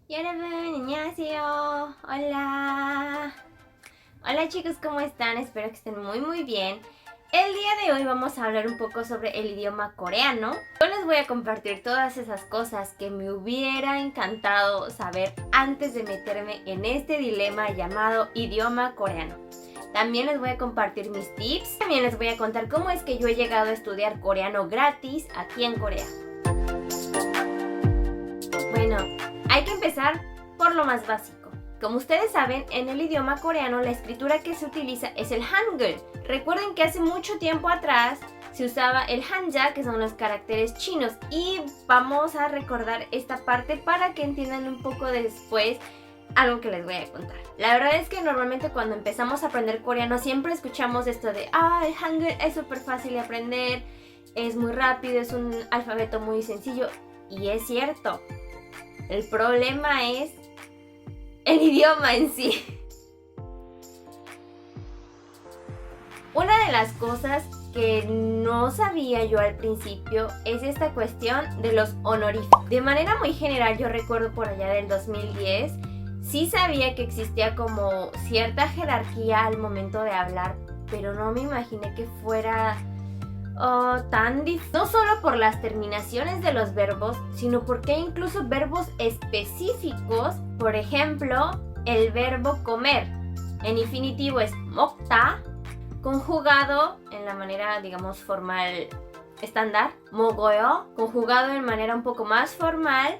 여러분, 안녕하세요. Hola. Hola chicos, ¿cómo están? Espero que estén muy bien. El día de hoy vamos a hablar un poco sobre el idioma coreano. Yo les voy a compartir todas esas cosas que me hubiera encantado saber antes de meterme en este dilema llamado idioma coreano. También les voy a compartir mis tips. También les voy a contar cómo es que yo he llegado a estudiar coreano gratis aquí en Corea. Bueno, hay que empezar por lo más básico. Como ustedes saben, en el idioma coreano la escritura que se utiliza es el Hangul. Recuerden que hace mucho tiempo atrás se usaba el Hanja, que son los caracteres chinos, y vamos a recordar esta parte para que entiendan un poco después algo que les voy a contar. La verdad es que normalmente cuando empezamos a aprender coreano siempre escuchamos esto de el Hangul es súper fácil de aprender, es muy rápido, es un alfabeto muy sencillo, y es cierto. El problema es el idioma en sí. Una de las cosas que no sabía yo al principio es esta cuestión de los honoríficos. De manera muy general, yo recuerdo por allá del 2010, sí sabía que existía como cierta jerarquía al momento de hablar, pero no me imaginé que fuera tan difícil. No solo por las terminaciones de los verbos, sino porque hay incluso verbos específicos. Por ejemplo, el verbo comer en infinitivo es 먹다, conjugado en la manera, digamos, formal estándar, 먹어요, conjugado en manera un poco más formal,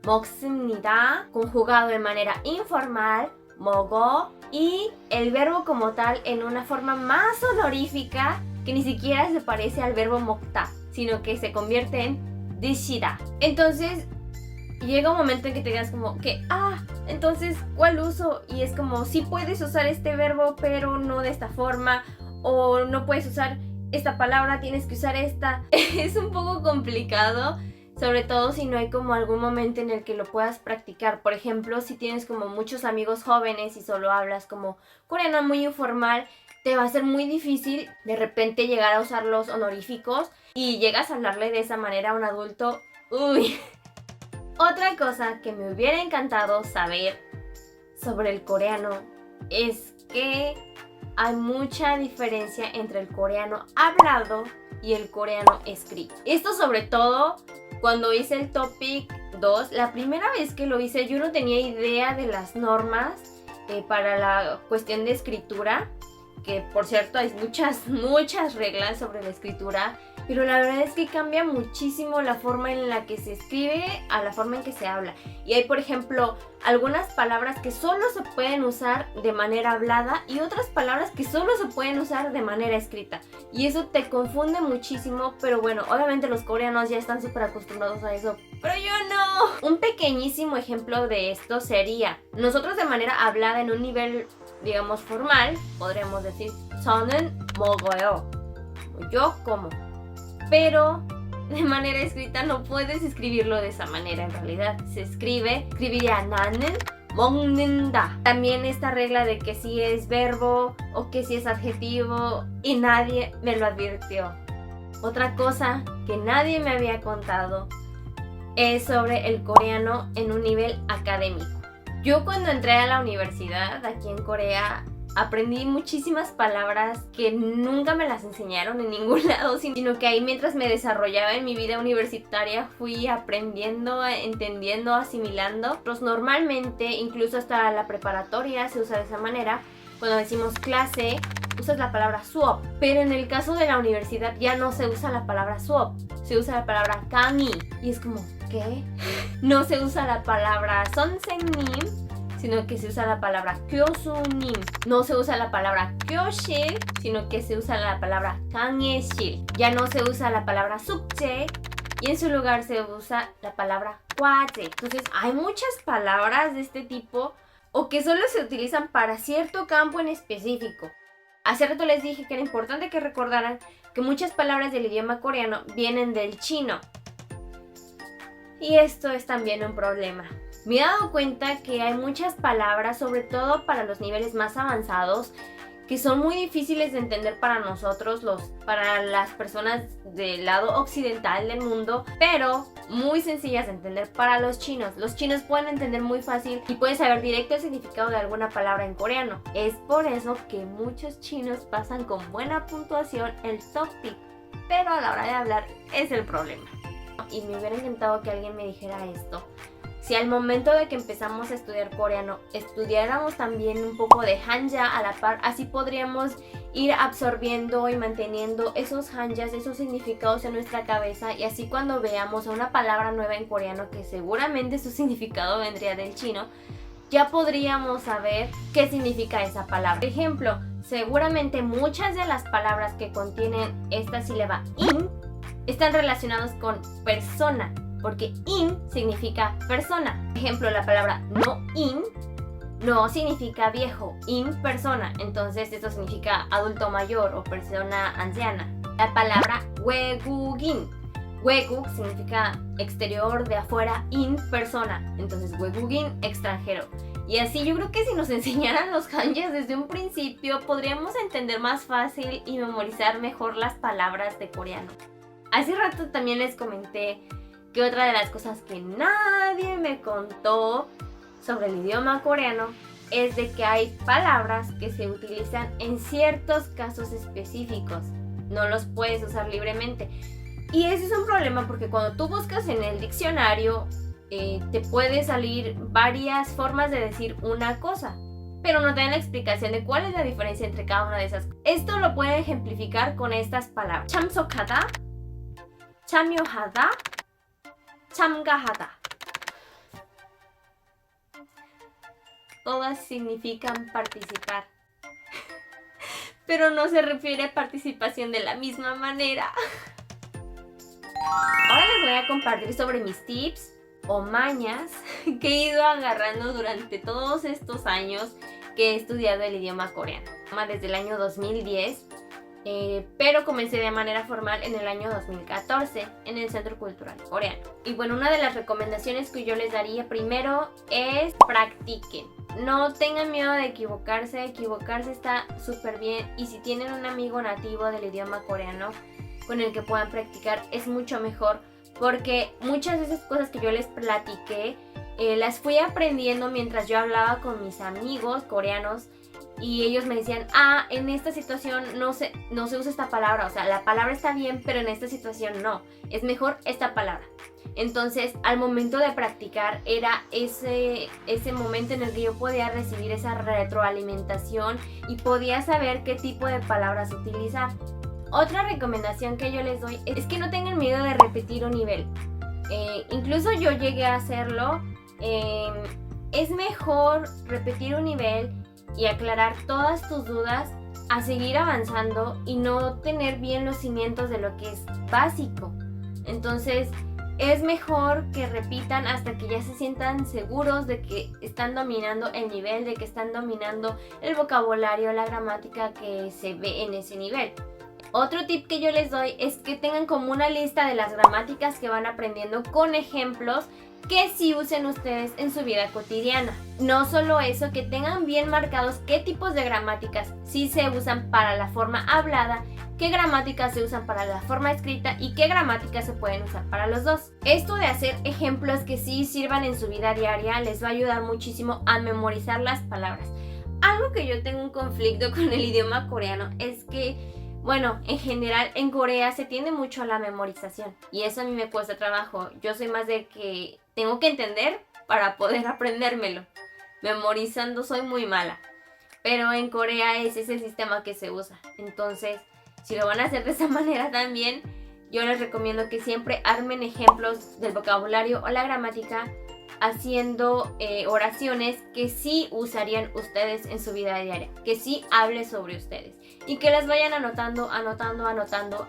먹습니다, conjugado de manera informal, 먹어, y el verbo como tal en una forma más honorífica que ni siquiera se parece al verbo 먹다, sino que se convierte en 드시다. Entonces llega un momento en que te digas como que, entonces, ¿cuál uso? Y es como, sí puedes usar este verbo, pero no de esta forma, o no puedes usar esta palabra, tienes que usar esta. Es un poco complicado, sobre todo si no hay como algún momento en el que lo puedas practicar. Por ejemplo, si tienes como muchos amigos jóvenes y solo hablas como coreano muy informal, te va a ser muy difícil de repente llegar a usar los honoríficos y llegas a hablarle de esa manera a un adulto. Uy. Otra cosa que me hubiera encantado saber sobre el coreano es que hay mucha diferencia entre el coreano hablado y el coreano escrito. Esto sobre todo cuando hice el Topic 2, la primera vez que lo hice yo no tenía idea de las normas para la cuestión de escritura, que por cierto hay muchas reglas sobre la escritura, pero la verdad es que cambia muchísimo la forma en la que se escribe a la forma en que se habla. Y hay, por ejemplo, algunas palabras que solo se pueden usar de manera hablada y otras palabras que solo se pueden usar de manera escrita. Y eso te confunde muchísimo, pero bueno, obviamente los coreanos ya están súper acostumbrados a eso, pero yo no. Un pequeñísimo ejemplo de esto sería, nosotros de manera hablada en un nivel, digamos, formal, podríamos decir 저는 먹어요, yo como. Pero de manera escrita no puedes escribirlo de esa manera en realidad. Escribiría 나는 먹는다. También esta regla de que si es verbo o que si es adjetivo, y nadie me lo advirtió. Otra cosa que nadie me había contado es sobre el coreano en un nivel académico. Yo cuando entré a la universidad aquí en Corea aprendí muchísimas palabras que nunca me las enseñaron en ningún lado, sino que ahí mientras me desarrollaba en mi vida universitaria fui aprendiendo, entendiendo, asimilando. Pues normalmente, incluso hasta la preparatoria se usa de esa manera. Cuando decimos clase, usas la palabra 수업, pero en el caso de la universidad ya no se usa la palabra 수업, se usa la palabra 강의. Y es como, ¿qué? No se usa la palabra 선생님, sino que se usa la palabra 교수님. No se usa la palabra 교실, sino que se usa la palabra 강의실. Ya no se usa la palabra 숙제 y en su lugar se usa la palabra 과제. Entonces hay muchas palabras de este tipo o que solo se utilizan para cierto campo en específico. Hace rato les dije que era importante que recordaran que muchas palabras del idioma coreano vienen del chino. Y esto es también un problema. Me he dado cuenta que hay muchas palabras, sobre todo para los niveles más avanzados, que son muy difíciles de entender para nosotros, para las personas del lado occidental del mundo, pero muy sencillas de entender para los chinos. Los chinos pueden entender muy fácil y pueden saber directo el significado de alguna palabra en coreano. Es por eso que muchos chinos pasan con buena puntuación el TOEFL, pero a la hora de hablar es el problema. Y me hubiera encantado que alguien me dijera esto. Si al momento de que empezamos a estudiar coreano, estudiáramos también un poco de hanja a la par, así podríamos ir absorbiendo y manteniendo esos hanjas, esos significados en nuestra cabeza, y así cuando veamos una palabra nueva en coreano, que seguramente su significado vendría del chino, ya podríamos saber qué significa esa palabra. Por ejemplo, seguramente muchas de las palabras que contienen esta sílaba in están relacionadas con persona, porque in significa persona. Por ejemplo, la palabra no in no significa viejo, in persona, entonces esto significa adulto mayor o persona anciana. La palabra 외국인, 외국 significa exterior, de afuera, in persona, entonces 외국인 extranjero. Y así yo creo que si nos enseñaran los hanjas desde un principio, podríamos entender más fácil y memorizar mejor las palabras de coreano. Hace rato también les comenté que otra de las cosas que nadie me contó sobre el idioma coreano es de que hay palabras que se utilizan en ciertos casos específicos. No los puedes usar libremente. Y ese es un problema porque cuando tú buscas en el diccionario, te puede salir varias formas de decir una cosa, pero no te dan la explicación de cuál es la diferencia entre cada una de esas. Esto lo pueden ejemplificar con estas palabras. 참석하다, 참여하다, 참가하다. Todas significan participar, pero no se refiere a participación de la misma manera. Ahora les voy a compartir sobre mis tips o mañas que he ido agarrando durante todos estos años que he estudiado el idioma coreano. Desde el año 2010. Pero comencé de manera formal en el año 2014 en el Centro Cultural Coreano. Y bueno, una de las recomendaciones que yo les daría primero es practiquen. No tengan miedo de equivocarse está súper bien, y si tienen un amigo nativo del idioma coreano con el que puedan practicar es mucho mejor, porque muchas de esas cosas que yo les platiqué las fui aprendiendo mientras yo hablaba con mis amigos coreanos. Y ellos me decían, en esta situación no se usa esta palabra, o sea, la palabra está bien, pero en esta situación no, es mejor esta palabra. Entonces, al momento de practicar, era ese momento en el que yo podía recibir esa retroalimentación y podía saber qué tipo de palabras utilizar. Otra recomendación que yo les doy es que no tengan miedo de repetir un nivel. Incluso yo llegué a hacerlo. Es mejor repetir un nivel y aclarar todas tus dudas a seguir avanzando y no tener bien los cimientos de lo que es básico. Entonces es mejor que repitan hasta que ya se sientan seguros de que están dominando el nivel, de que están dominando el vocabulario, la gramática que se ve en ese nivel. Otro tip que yo les doy es que tengan como una lista de las gramáticas que van aprendiendo con ejemplos que sí usen ustedes en su vida cotidiana. No solo eso, que tengan bien marcados qué tipos de gramáticas sí se usan para la forma hablada, qué gramáticas se usan para la forma escrita y qué gramáticas se pueden usar para los dos. Esto de hacer ejemplos que sí sirvan en su vida diaria les va a ayudar muchísimo a memorizar las palabras. Algo que yo tengo un conflicto con el idioma coreano es que, bueno, en general en Corea se tiende mucho a la memorización y eso a mí me cuesta trabajo. Yo soy más de que tengo que entender para poder aprendérmelo. Memorizando soy muy mala, pero en Corea ese es el sistema que se usa. Entonces, si lo van a hacer de esa manera también, yo les recomiendo que siempre armen ejemplos del vocabulario o la gramática haciendo oraciones que sí usarían ustedes en su vida diaria, que sí hable sobre ustedes y que las vayan anotando.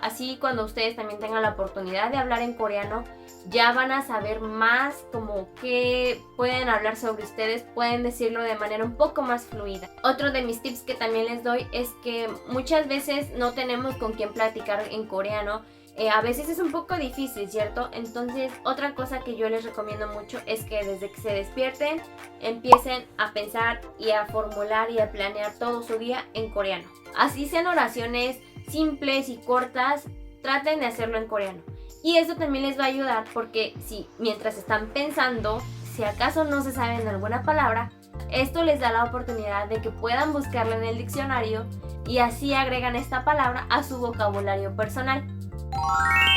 Así cuando ustedes también tengan la oportunidad de hablar en coreano, ya van a saber más como qué pueden hablar sobre ustedes, pueden decirlo de manera un poco más fluida. Otro de mis tips que también les doy es que muchas veces no tenemos con quién platicar en coreano a veces es un poco difícil, ¿cierto? Entonces, otra cosa que yo les recomiendo mucho es que desde que se despierten empiecen a pensar y a formular y a planear todo su día en coreano. Así sean oraciones simples y cortas, traten de hacerlo en coreano. Y eso también les va a ayudar porque si mientras están pensando, si acaso no se saben alguna palabra, esto les da la oportunidad de que puedan buscarla en el diccionario y así agregan esta palabra a su vocabulario personal.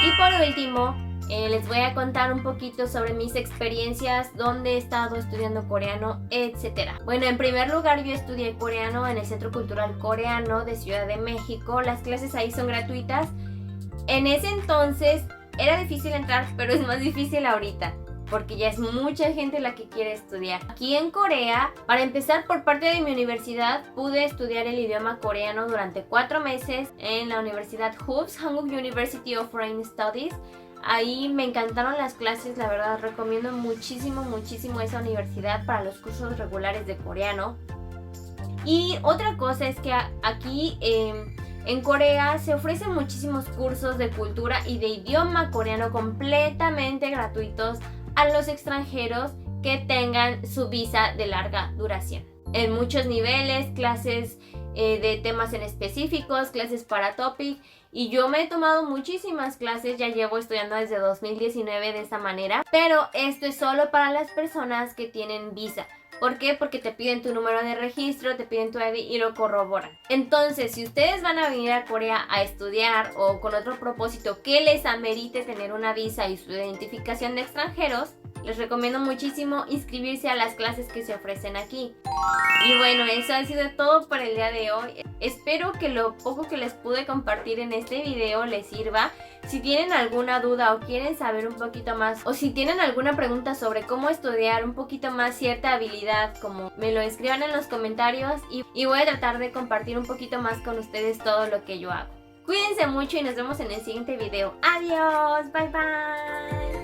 Y por último, les voy a contar un poquito sobre mis experiencias, dónde he estado estudiando coreano, etc. Bueno, en primer lugar yo estudié coreano en el Centro Cultural Coreano de Ciudad de México. Las clases ahí son gratuitas. En ese entonces era difícil entrar, pero es más difícil ahorita, porque ya es mucha gente la que quiere estudiar. Aquí en Corea, para empezar, por parte de mi universidad, pude estudiar el idioma coreano durante 4 meses en la Universidad Hoops, Hanguk University of Foreign Studies. Ahí me encantaron las clases, la verdad recomiendo muchísimo esa universidad para los cursos regulares de coreano. Y otra cosa es que aquí en Corea se ofrecen muchísimos cursos de cultura y de idioma coreano completamente gratuitos a los extranjeros que tengan su visa de larga duración. En muchos niveles, clases de temas en específicos, clases para topic, y yo me he tomado muchísimas clases, ya llevo estudiando desde 2019 de esta manera, pero esto es solo para las personas que tienen visa. ¿Por qué? Porque te piden tu número de registro, te piden tu ID y lo corroboran. Entonces, si ustedes van a venir a Corea a estudiar o con otro propósito que les amerite tener una visa y su identificación de extranjeros, les recomiendo muchísimo inscribirse a las clases que se ofrecen aquí. Y bueno, eso ha sido todo por el día de hoy. Espero que lo poco que les pude compartir en este video les sirva. Si tienen alguna duda o quieren saber un poquito más, o si tienen alguna pregunta sobre cómo estudiar un poquito más cierta habilidad, como me lo escriban en los comentarios y voy a tratar de compartir un poquito más con ustedes todo lo que yo hago. Cuídense mucho y nos vemos en el siguiente video. Adiós, bye bye.